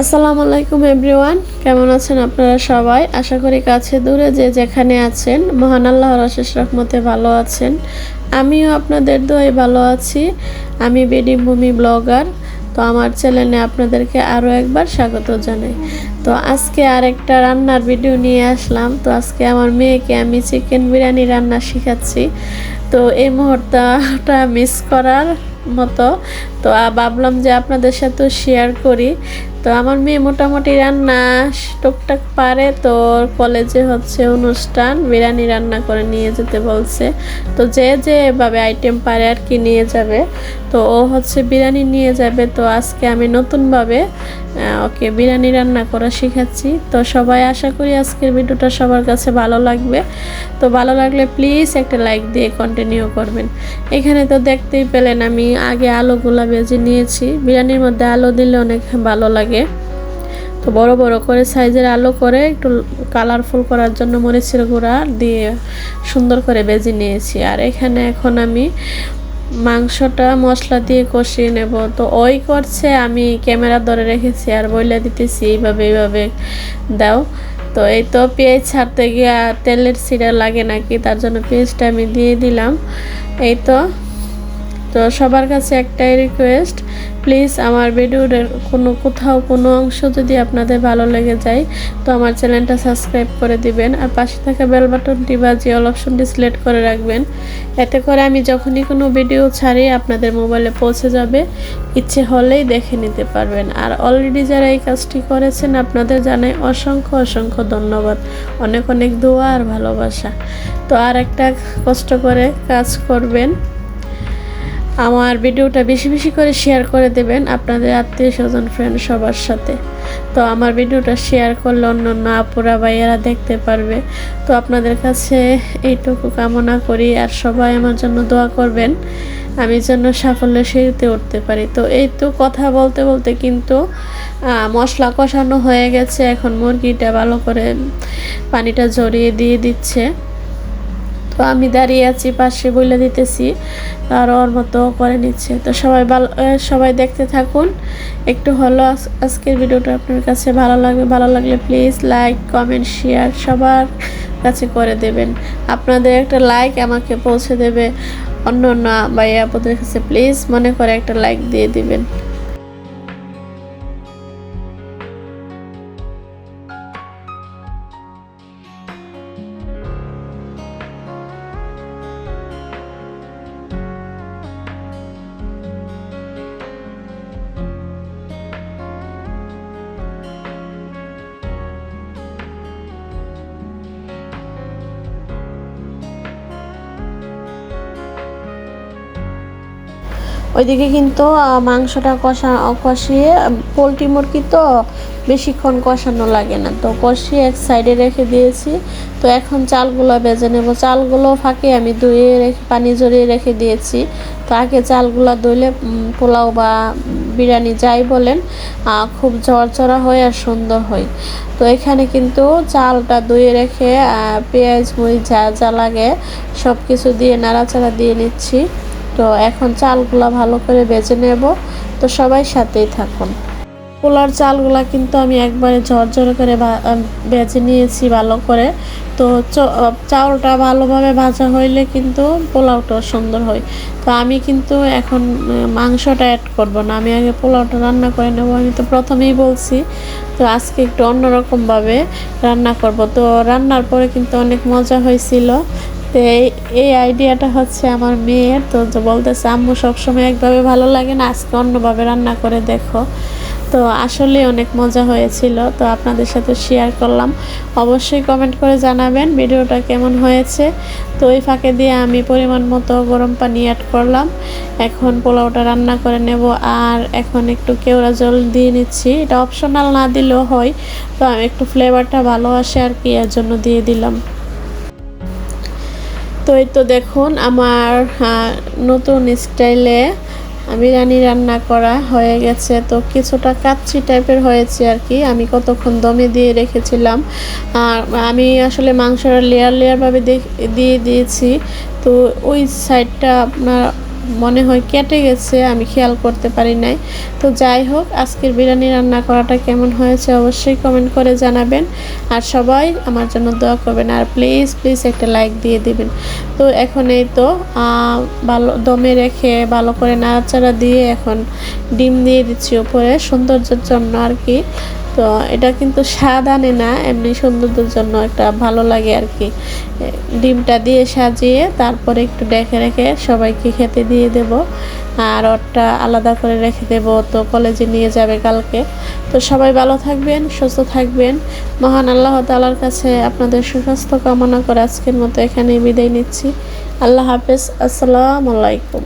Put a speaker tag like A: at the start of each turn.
A: আসসালামু আলাইকুম এভরিওয়ান, কেমন আছেন আপনারা সবাই? আশা করি কাছে দূরে যে যেখানে আছেন মহান আল্লাহর অশেষ রহমতে ভালো আছেন। আমিও আপনাদের দোয়ায় ভালো আছি। আমি বেডি ভূমি ব্লগার। তো আমার চ্যানেলে আপনাদেরকে আরও একবার স্বাগত জানাই। তো আজকে আরেকটা রান্নার ভিডিও নিয়ে আসলাম। তো আজকে আমার মেয়েকে আমি চিকেন বিরিয়ানি রান্না শেখাচ্ছি। তো এই মুহূর্তটা মিস করার মতো, তো ভাবলাম যে আপনাদের সাথেও শেয়ার করি। তো আমার মেয়ে মোটামুটি রান্না টুকটাক পারে। তো কলেজে হচ্ছে অনুষ্ঠান, বিরিয়ানি রান্না করে নিয়ে যেতে বলছে। তো যে এভাবে আইটেম পারে আর কি নিয়ে যাবে। তো ও হচ্ছে বিরিয়ানি নিয়ে যাবে। তো আজকে আমি নতুনভাবে ওকে বিরিয়ানি রান্না করা শেখাচ্ছি। তো সবাই আশা করি আজকের ভিডিওটা সবার কাছে ভালো লাগবে। তো ভালো লাগলে প্লিজ একটা লাইক দিয়ে কন্টিনিউ করবেন। এখানে তো দেখতেই পেলেন আমি আগে আলুগুলা ভেজে নিয়েছি। বিরিয়ানির মধ্যে আলু দিলে অনেক ভালো লাগে। তো বড় বড় করে সাইজের আলু করে একটু কালারফুল করার জন্য মরিচের গুঁড়া দিয়ে সুন্দর করে ভেজে নিয়েছি। আর এখানে এখন আমি মাংসটা মশলা দিয়ে কষিয়ে নেব। তো ওই করছে, আমি ক্যামেরা ধরে রেখেছি আর বইলে দিতেছি এইভাবে দাও। তো এই তো পেঁয়াজ ছাড়তে গিয়ে তেলের ছিটা লাগে নাকি, তার জন্য পেঁয়াজটা আমি দিয়ে দিলাম। এই তো সবার কাছে একটাই রিকোয়েস্ট, প্লিজ আমার ভিডিওর কোথাও কোনো অংশ যদি আপনাদের ভালো লেগে যায় তো আমার চ্যানেলটা সাবস্ক্রাইব করে দিবেন। আর পাশে থাকা বেল বাটনটি বাজিয়ে অল অপশনটি সিলেক্ট করে রাখবেন। এতে করে আমি যখনই কোনো ভিডিও ছাড়ি আপনাদের মোবাইলে পৌঁছে যাবে, ইচ্ছে হলেই দেখে নিতে পারবেন। আর অলরেডি যারা এই কাজটি করেছেন আপনাদের জানাই অসংখ্য ধন্যবাদ, অনেক দোয়া আর ভালোবাসা। তো আর একটা কষ্ট করে কাজ করবেন, আমার ভিডিওটা বেশি করে শেয়ার করে দেবেন আপনাদের আত্মীয় স্বজন ফ্রেন্ড সবার সাথে। তো আমার ভিডিওটা শেয়ার করলে অন্য আপুরা ভাইয়েরা দেখতে পারবে। তো আপনাদের কাছে এইটুকু কামনা করি। আর সবাই আমার জন্য দোয়া করবেন, আমি যেন সাফল্যের সিঁড়িতে উঠতে পারি। তো এই তো কথা বলতে বলতে কিন্তু মশলা কষানো হয়ে গেছে। এখন মুরগিটা ভালো করে পানিটা ঝরিয়ে দিয়ে দিচ্ছে। তো আমি দাঁড়িয়ে আছি পাশে, বলে দিতেছি আর ওর মতো করে নিচ্ছে। তো সবাই দেখতে থাকুন। একটু হলো আজকের ভিডিওটা আপনার কাছে ভালো লাগলে প্লিজ লাইক কমেন্ট শেয়ার সবার কাছে করে দেবেন। আপনাদের একটা লাইক আমাকে পৌঁছে দেবে অন্য ভাইয়া আপুদের কাছে। প্লিজ মনে করে একটা লাইক দিয়ে দিবেন। ওইদিকে কিন্তু মাংসটা কষিয়ে, পোলট্রি মুরগি তো বেশিক্ষণ কষানো লাগে না, তো কষিয়ে এক সাইডে রেখে দিয়েছি। তো এখন চালগুলো ভেজে নেব। চালগুলো ফাঁকে আমি ধুয়ে রেখে পানি ঝরিয়ে রেখে দিয়েছি। তো আগে চালগুলো ধুলে পোলাও বা বিরিয়ানি যাই বলেন খুব ঝরঝরা হয় আর সুন্দর হয়। তো এখানে কিন্তু চালটা ধুয়ে রেখে পেঁয়াজ মরিচ যা লাগে সব কিছু দিয়ে নাড়াচাড়া দিয়ে নিচ্ছি। তো এখন চালগুলা ভালো করে ভেজে নেব। তো সবাই সাথেই থাকুন। পোলার চালগুলা কিন্তু আমি একবারে ঝরঝরে করে ভেজে নিয়েছি ভালো করে। তো চাউলটা ভালোভাবে ভাজা হইলে কিন্তু পোলাওটা সুন্দর হয়। তো আমি কিন্তু এখন মাংসটা অ্যাড করব না, আমি আগে পোলাওটা রান্না করে নেব। আমি তো প্রথমেই বলছি, তো আজকে একটু অন্যরকমভাবে রান্না করব। তো রান্নার পরে কিন্তু অনেক মজা হয়েছিল। তো এই আইডিয়াটা হচ্ছে আমার মেয়ের। তো বলতেছে আম্মু সবসময় একভাবে ভালো লাগে না, আজকে অন্যভাবে রান্না করে দেখো। তো আসলে অনেক মজা হয়েছিল। তো আপনাদের সাথে শেয়ার করলাম। অবশ্যই কমেন্ট করে জানাবেন ভিডিওটা কেমন হয়েছে। তো ওই ফাঁকে দিয়ে আমি পরিমাণ মতো গরম পানি অ্যাড করলাম। এখন পোলাওটা রান্না করে নেব। আর এখন একটু কেওড়া জল দিয়ে নিচ্ছি, এটা অপশনাল, না দিলেও হয়। তো আমি একটু ফ্লেভারটা ভালো আসে আর কি, এর জন্য দিয়ে দিলাম। তো এই তো দেখুন আমার নতুন স্টাইলে বিরিয়ানি রান্না করা হয়ে গেছে। তো কিছুটা কাচ্চি টাইপের হয়েছে আর কি। আমি কতক্ষণ দমে দিয়ে রেখেছিলাম। আর আমি আসলে মাংসটা লেয়ারভাবে দিয়ে দিয়েছি। তো ওই সাইডটা আপনার মনে হয় কেটে গেছে, আমি খেয়াল করতে পারি নাই। তো যাই হোক, আজকের বিরিয়ানি রান্না করাটা কেমন হয়েছে অবশ্যই কমেন্ট করে জানাবেন। আর সবাই আমার জন্য দোয়া করবেন, আর প্লিজ প্লিজ একটা লাইক দিয়ে দিবেন। তো এখন এই তো ভালো দমে রেখে ভালো করে নাড়াচাড়া দিয়ে এখন ডিম দিয়ে দিচ্ছি উপরে সৌন্দর্যের জন্য আর কি। তো এটা কিন্তু স্বাদ আনে না, এমনি সৌন্দর্যের জন্য একটা ভালো লাগে আর কি। ডিমটা দিয়ে সাজিয়ে তারপরে একটু রেখে রেখে সবাইকে খেতে দিয়ে দেব। আর ওরটা আলাদা করে রেখে দেব, তো কলেজে নিয়ে যাবে কালকে। তো সবাই ভালো থাকবেন, সুস্থ থাকবেন। মহান আল্লাহ তাআলার কাছে আপনাদের সুস্বাস্থ্য কামনা করে আজকের মতো এখানেই বিদায় নিচ্ছি। আল্লাহ হাফেজ, আসসালামু আলাইকুম।